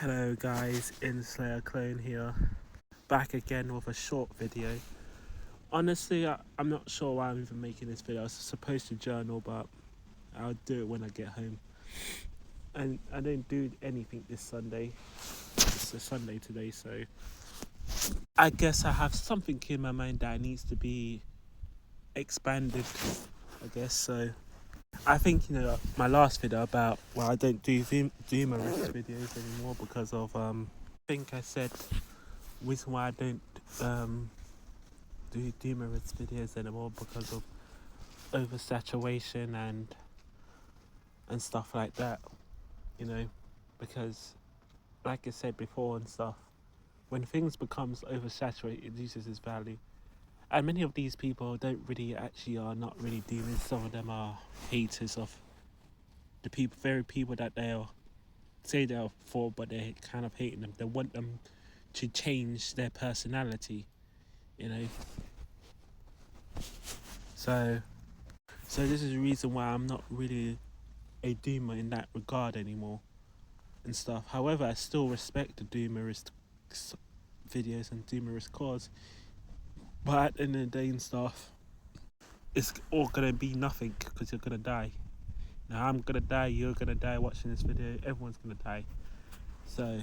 Hello guys, Inslayerclone here, back again with a short video. Honestly, I'm not sure why I'm even making this video. I was supposed to journal, but I'll do it when I get home. And I didn't do anything this Sunday. It's a Sunday today, so I guess I have something in my mind that needs to be expanded, I guess. So I think, my last video about, I don't do humorous videos anymore because of, I think I said reason why I don't do humorous videos anymore because of oversaturation and stuff like that, because like I said before and stuff, when things becomes oversaturated, it loses its value. And many of these people don't really actually are not really demons. Some of them are haters of the very people that they'll say they're for, but they're kind of hating them. They want them to change their personality, you know. So this is the reason why I'm not really a doomer in that regard anymore and stuff. However, I still respect the doomerist videos and doomerist cause. But at the end of the day and stuff, it's all gonna be nothing because you're gonna die. Now I'm gonna die, you're gonna die watching this video, everyone's gonna die. So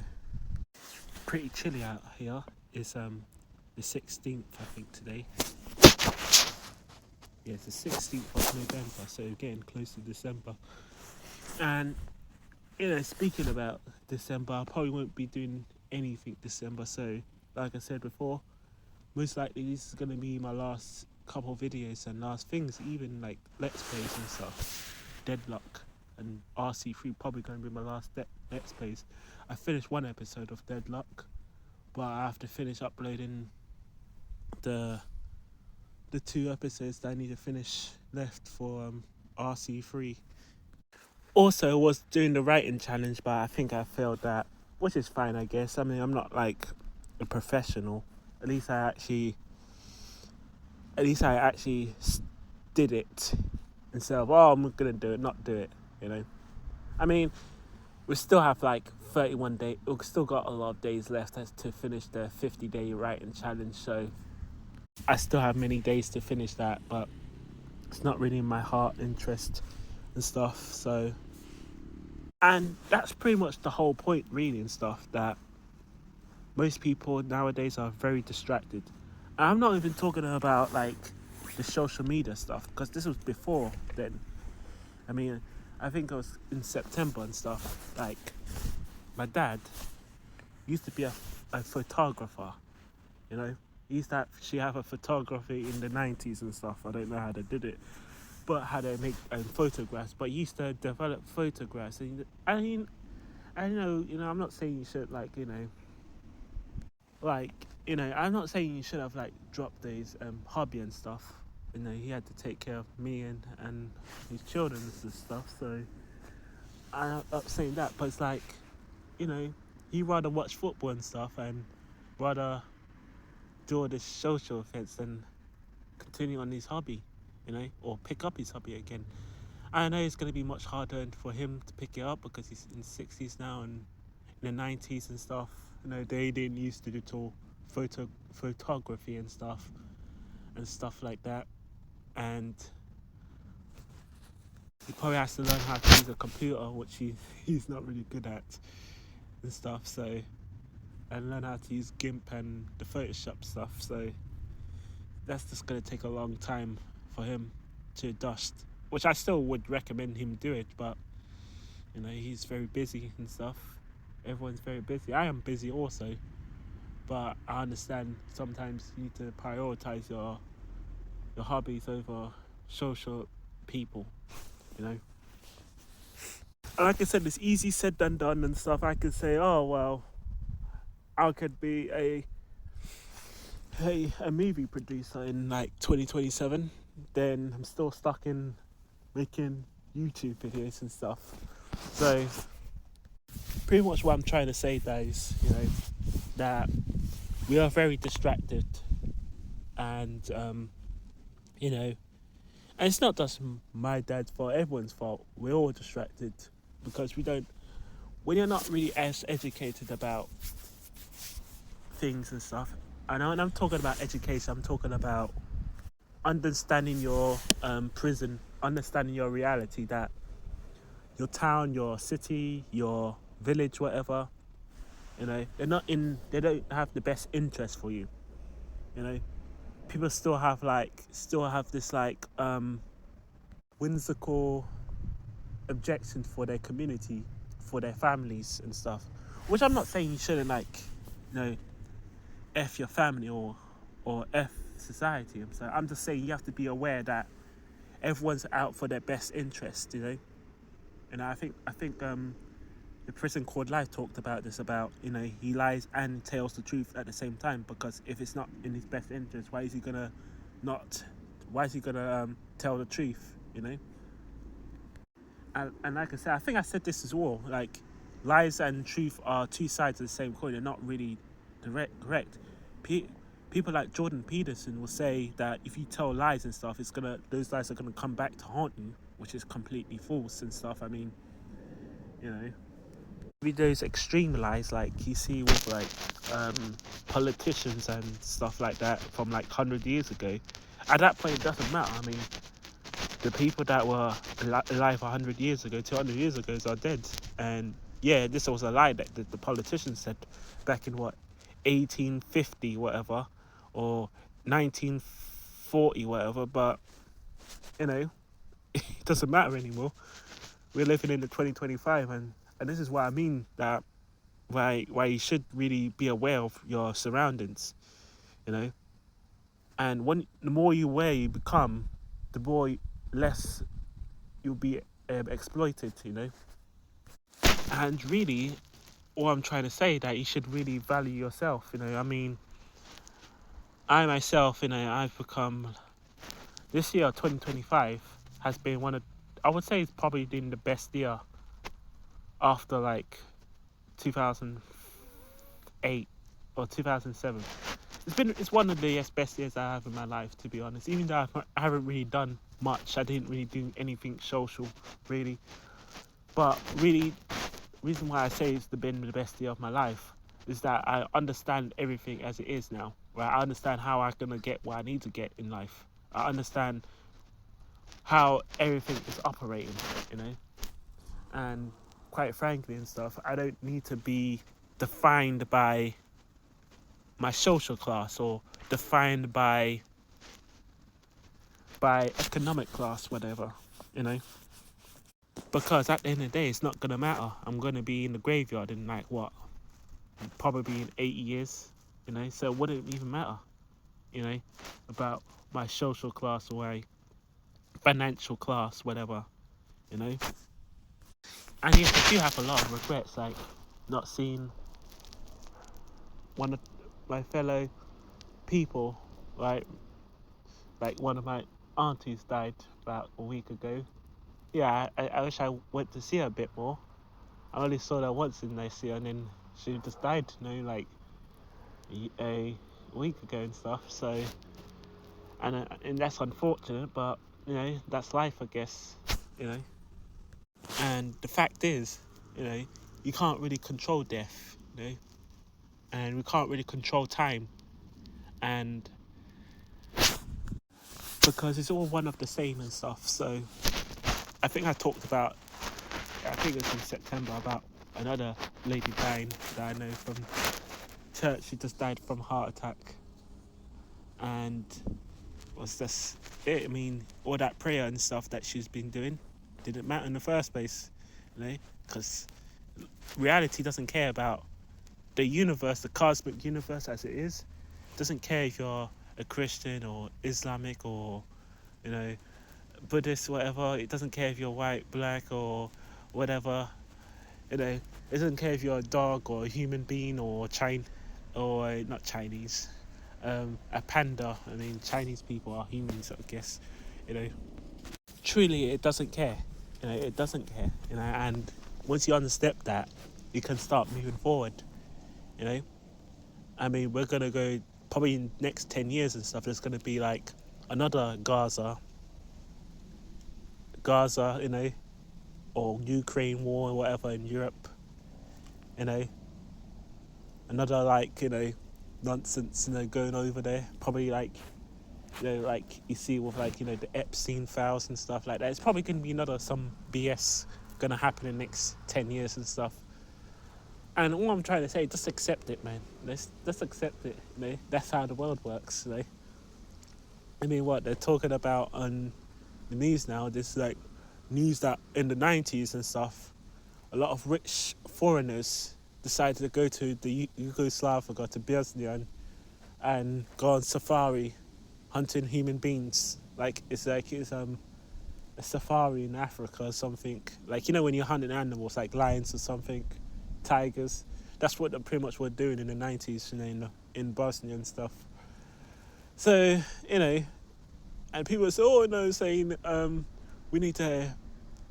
pretty chilly out here. It's the 16th, I think, today. Yeah, it's the 16th of November, so getting close to December. And speaking about December, I probably won't be doing anything December. So like I said before, most likely this is gonna be my last couple videos and last things, even like Let's Plays and stuff. Deadlock and RC3 probably gonna be my last Let's Plays. I finished one episode of Deadlock, but I have to finish uploading the 2 episodes that I need to finish left for RC3. Also was doing the writing challenge, but I think I failed that, which is fine, I guess. I mean, I'm not like a professional. At least I actually did it instead of, I'm gonna do it, not do it, I mean, we still have like 31 days. We've still got a lot of days left to finish the 50-day writing challenge, so I still have many days to finish that, but it's not really in my heart interest and stuff. So, and that's pretty much the whole point really and stuff, that most people nowadays are very distracted. And I'm not even talking about like the social media stuff, because this was before then. I mean, I think it was in September and stuff. Like, my dad used to be a photographer, He used to have a photography in the 90s and stuff. I don't know how they did it, but how they make photographs. But he used to develop photographs. And I mean, I'm not saying you should I'm not saying you should have like dropped his hobby and stuff. He had to take care of me and his children and stuff. So I'm not saying that, but it's like, he'd rather watch football and stuff and rather do all this social events than continue on his hobby, or pick up his hobby again. I know it's going to be much harder for him to pick it up because he's in the 60s now, and in the 90s and stuff, they didn't used to do photography and stuff like that. And he probably has to learn how to use a computer, which he's not really good at and stuff. So, and learn how to use GIMP and the Photoshop stuff. So that's just going to take a long time for him to adjust, which I still would recommend him do it, but he's very busy and stuff. Everyone's very busy. I am busy also, but I understand sometimes you need to prioritize your hobbies over social people, And like I said, it's easy said than done and stuff. I could say, oh well, I could be a movie producer in like 2027. Then I'm still stuck in making YouTube videos and stuff. So pretty much what I'm trying to say, guys, that we are very distracted, and and it's not just my dad's fault, everyone's fault. We're all distracted because we don't when you're not really as educated about things and stuff, and when I'm talking about education, I'm talking about understanding your prison, understanding your reality, that your town, your city, your village, whatever, they don't have the best interest for you. You know, people still have this whimsical objections for their community, for their families and stuff. Which I'm not saying you shouldn't f your family or f society. I'm just saying you have to be aware that everyone's out for their best interest. And I think the prison called Life talked about this, about he lies and tells the truth at the same time, because if it's not in his best interest, why is he gonna not? Why is he gonna tell the truth? And like I said, I think I said this as well. Like, lies and truth are two sides of the same coin. They're not really correct. People like Jordan Peterson will say that if you tell lies and stuff, those lies are gonna come back to haunt you, which is completely false and stuff. I mean, maybe those extreme lies like you see with politicians and stuff like that from 100 years ago. At that point, it doesn't matter. I mean, the people that were alive 100 years ago, 200 years ago, are dead. And yeah, this was a lie that the politicians said back in 1850 whatever, or 1940 whatever. But it doesn't matter anymore. We're living in the 2025, and this is what I mean, that why you should really be aware of your surroundings. And the more aware you become, the more less you'll be exploited. And really, all I'm trying to say, that you should really value yourself. I mean, I myself, I've become, this year 2025 has been I would say it's probably been the best year after 2008 or 2007. It's one of the best years I have in my life, to be honest. Even though I haven't really done much, I didn't really do anything social, really. But really, reason why I say it's been the best year of my life is that I understand everything as it is now. Right? I understand how I'm gonna get what I need to get in life. I understand how everything is operating, and quite frankly and stuff, I don't need to be defined by my social class or defined by economic class, whatever, because at the end of the day, it's not gonna matter. I'm gonna be in the graveyard in probably in 80 years, so it wouldn't even matter, about my social class or my financial class, whatever, And yes, I do have a lot of regrets, like not seeing one of my fellow people, like one of my aunties died about a week ago. Yeah, I wish I went to see her a bit more. I only saw her once in this year, and then she just died, a week ago and stuff. So, and that's unfortunate, but that's life, I guess. And the fact is, you can't really control death, and we can't really control time, and because it's all one of the same and stuff. So I think I talked about, I think it was in September, about another lady dying that I know from church. She just died from a heart attack, and was just it. I mean, all that prayer and stuff that she's been doing didn't matter in the first place, because reality doesn't care about the universe, the cosmic universe as it is. It doesn't care if you're a Christian or Islamic or Buddhist, whatever. It doesn't care if you're white, black, or whatever. It doesn't care if you're a dog or a human being or not Chinese, a panda. I mean, Chinese people are humans, I guess. Truly, it doesn't care. It doesn't care. And once you understand that, you can start moving forward. I mean, we're gonna go probably in the next 10 years and stuff. There's gonna be another Gaza, or Ukraine war or whatever in Europe, you know, another like, nonsense, going over there. Probably like, like you see with like, the Epstein files and stuff like that. It's probably going to be another some BS going to happen in the next 10 years and stuff. And all I'm trying to say, just accept it, man. Just accept it, That's how the world works, I mean, what they're talking about on the news now, this like news that in the 90s and stuff, a lot of rich foreigners decided to go to the Yugoslavia, to Bosnia, and go on safari hunting human beings. It's a safari in Africa or something. Like, when you're hunting animals like lions or something, tigers. That's what they pretty much were doing in the 90s, in Bosnia and stuff. So, and people say, saying we need to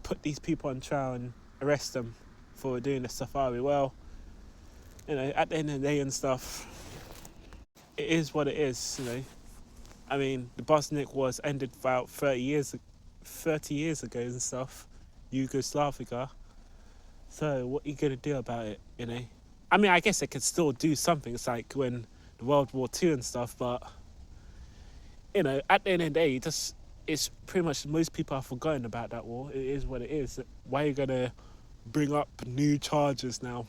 put these people on trial and arrest them for doing the safari. Well, at the end of the day and stuff, it is what it is, I mean, the Bosniak Wars ended about 30 years ago and stuff, Yugoslavia. So what are you going to do about it, I mean, I guess they could still do something. It's like when the World War II and stuff, but, at the end of the day, it's pretty much most people have forgotten about that war. It is what it is. Why are you going to bring up new charges now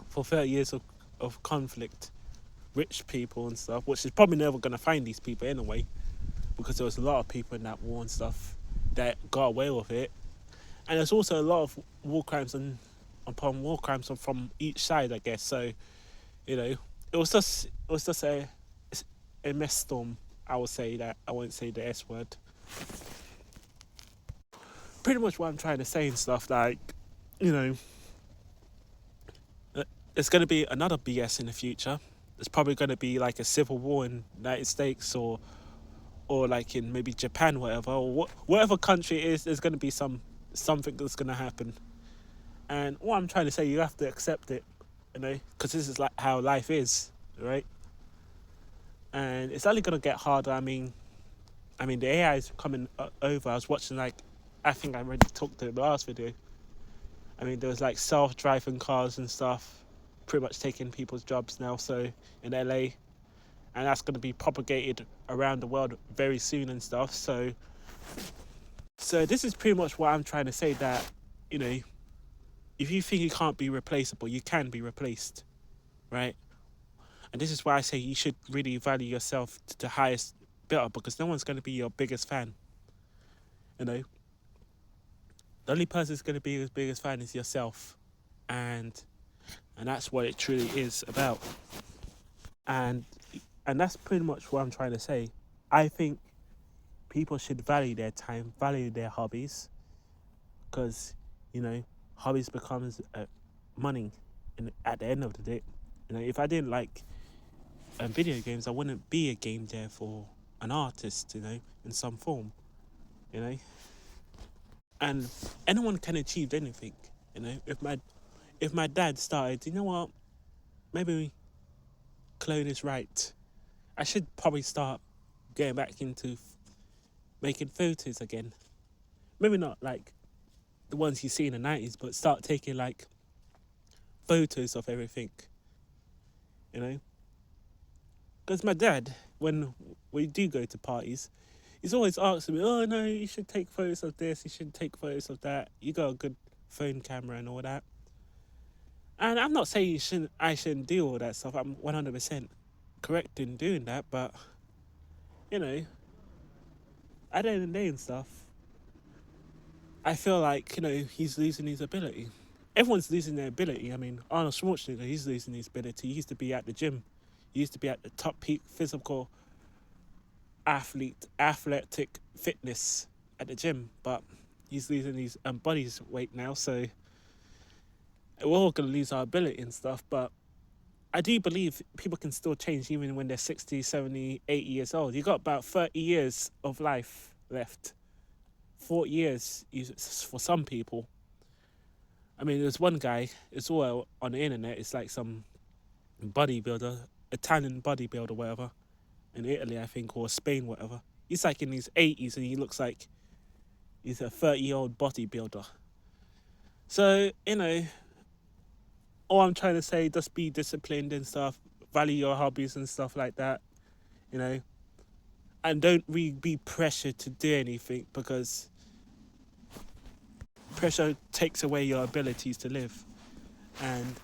for 30 years of conflict? Rich people and stuff, which is probably never going to find these people anyway, because there was a lot of people in that war and stuff that got away with it. And there's also a lot of war crimes upon war crimes from each side, I guess. So, it was just a mess storm. I would say that. I won't say the S word. Pretty much what I'm trying to say and stuff, like, there's going to be another BS in the future. There's probably going to be like a civil war in the United States or like in maybe Japan, whatever, or whatever country it is. There's going to be something that's going to happen. And what I'm trying to say, you have to accept it, because this is like how life is, right? And it's only going to get harder. I mean, the AI is coming over. I was watching I think I already talked in the last video. I mean, there was like self-driving cars and stuff, pretty much taking people's jobs now. So in LA, and that's going to be propagated around the world very soon and stuff. So this is pretty much what I'm trying to say, that if you think you can't be replaceable, you can be replaced, right? And this is why I say you should really value yourself to the highest bidder, because no one's going to be your biggest fan. The only person who's going to be your biggest fan is yourself, and that's what it truly is about. And that's pretty much what I'm trying to say. I think people should value their time, value their hobbies, because hobbies becomes money at the end of the day. If I didn't like video games, I wouldn't be a game dev or an artist, in some form, And anyone can achieve anything, If my dad started, maybe Clone is right. I should probably start getting back into making photos again. Maybe not like the ones you see in the 90s, but start taking like photos of everything, Because my dad, when we do go to parties, he's always asking me, oh no, you should take photos of this, you should take photos of that. You got a good phone camera and all that. And I'm not saying I shouldn't do all that stuff. I'm 100% correct in doing that, but, at the end of the day and stuff, I feel like, he's losing his ability. Everyone's losing their ability. I mean, Arnold Schwarzenegger, he's losing his ability. He used to be at the gym. He used to be at the top peak physical athletic fitness at the gym, but he's losing his body weight now, so we're all going to lose our ability and stuff. But I do believe people can still change even when they're 60, 70, 80 years old. You got about 30 years of life left. 40 years for some people. I mean, there's one guy, it's all on the internet, it's like some bodybuilder, Italian bodybuilder, whatever, in Italy, I think, or Spain, whatever. He's like in his 80s and he looks like he's a 30-year-old bodybuilder. So, all I'm trying to say, just be disciplined and stuff. Value your hobbies and stuff like that, you know. And don't really be pressured to do anything, because pressure takes away your abilities to live. And,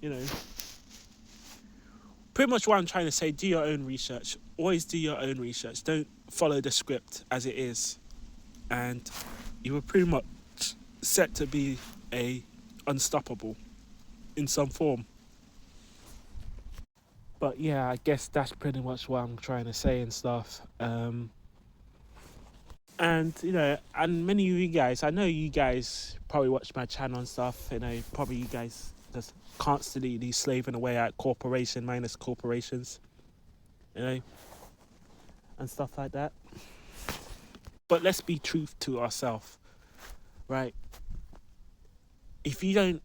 you know, pretty much what I'm trying to say, do your own research. Always do your own research. Don't follow the script as it is. And you were pretty much set to be unstoppable in some form. But yeah, I guess that's pretty much what I'm trying to say and stuff. And you know, and many of you guys, I know you guys probably watch my channel and stuff. You know, probably you guys just constantly slaving away at corporation minus corporations, you know, and stuff like that. But let's be truth to ourselves, right? If you don't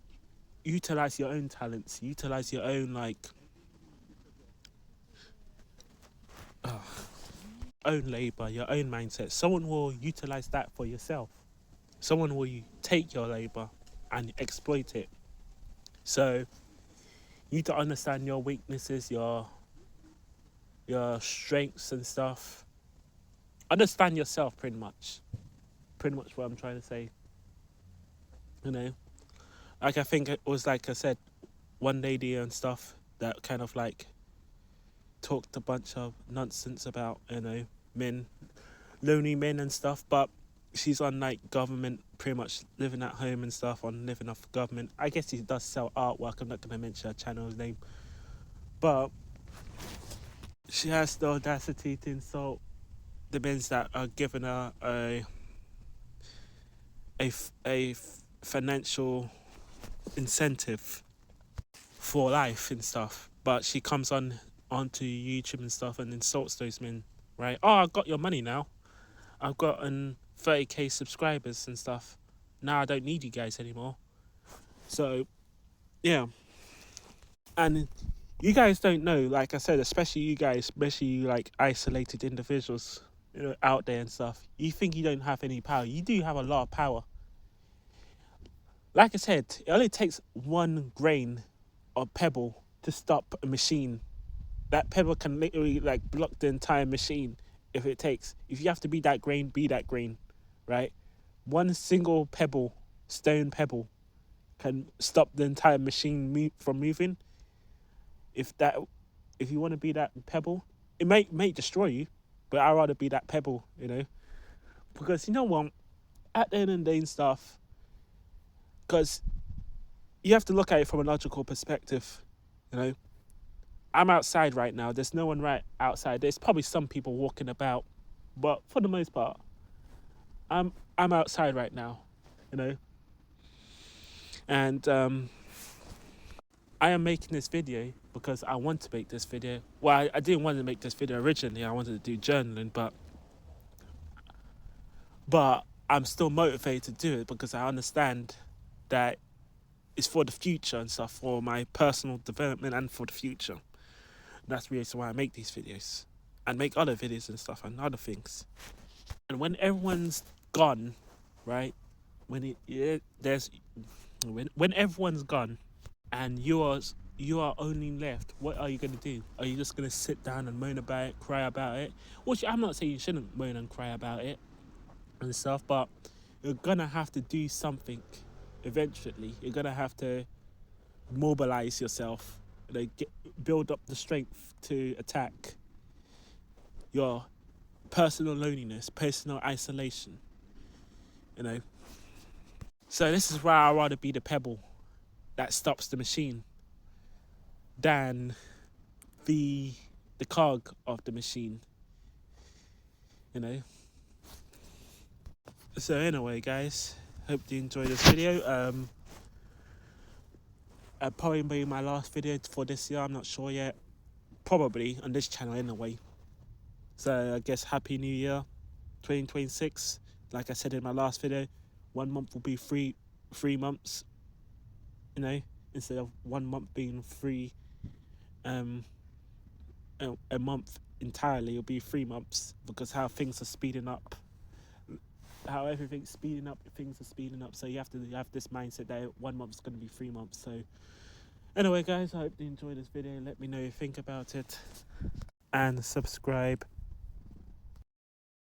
utilize your own talents, utilize your own own labor, your own mindset, someone will utilize that for yourself. Someone will take your labor and exploit it. So you need to understand your weaknesses, your strengths and stuff. Understand yourself, pretty much what I'm trying to say, you know. Like, I think it was, like I said, one lady and stuff that kind of like talked a bunch of nonsense about, you know, men, lonely men and stuff, but she's on like government, pretty much living at home and stuff, on living off government. I guess she does sell artwork. I'm not going to mention her channel's name, but she has the audacity to insult the men that are giving her a financial incentive for life and stuff. But she comes onto YouTube and stuff and insults those men, right? Oh, I got your money now. I've got 30k subscribers and stuff. Now I don't need you guys anymore. So, yeah. And you guys don't know, like I said, especially you guys, especially like isolated individuals, you know, out there and stuff. You think you don't have any power. You do have a lot of power. Like I said, it only takes one grain of pebble to stop a machine. That pebble can literally like block the entire machine if it takes. If you have to be that grain, right? One single pebble, stone pebble, can stop the entire machine from moving. If you want to be that pebble, it may destroy you, but I'd rather be that pebble, you know, because you know what, at the end of the day and stuff, because you have to look at it from a logical perspective, you know. I'm outside right now. There's no one right outside. There's probably some people walking about, but for the most part, I'm outside right now, you know. And I am making this video because I want to make this video. Well, I didn't want to make this video originally. I wanted to do journaling, but I'm still motivated to do it because I understand that it's for the future and stuff, for my personal development and for the future. That's the reason why I make these videos and make other videos and stuff and other things. And when everyone's gone, right? When everyone's gone and you are only left, what are you gonna do? Are you just gonna sit down and moan about it, cry about it? Which I'm not saying you shouldn't moan and cry about it and stuff, but you're gonna have to do something eventually. You're gonna have to mobilize yourself, you know, build up the strength to attack your personal loneliness, personal isolation, you know. So this is why I'd rather be the pebble that stops the machine than the cog of the machine, you know. So anyway, guys, hope you enjoyed this video. Probably be my last video for this year. I'm not sure yet. Probably on this channel anyway. So I guess Happy New Year 2026. Like I said in my last video, 1 month will be 3 months, you know, instead of 1 month being free. A month entirely, it'll be 3 months because how things are speeding up how everything's speeding up, things are speeding up. So you have to have this mindset that 1 month's going to be 3 months. So anyway, guys, I hope you enjoyed this video. Let me know what you think about it, and subscribe.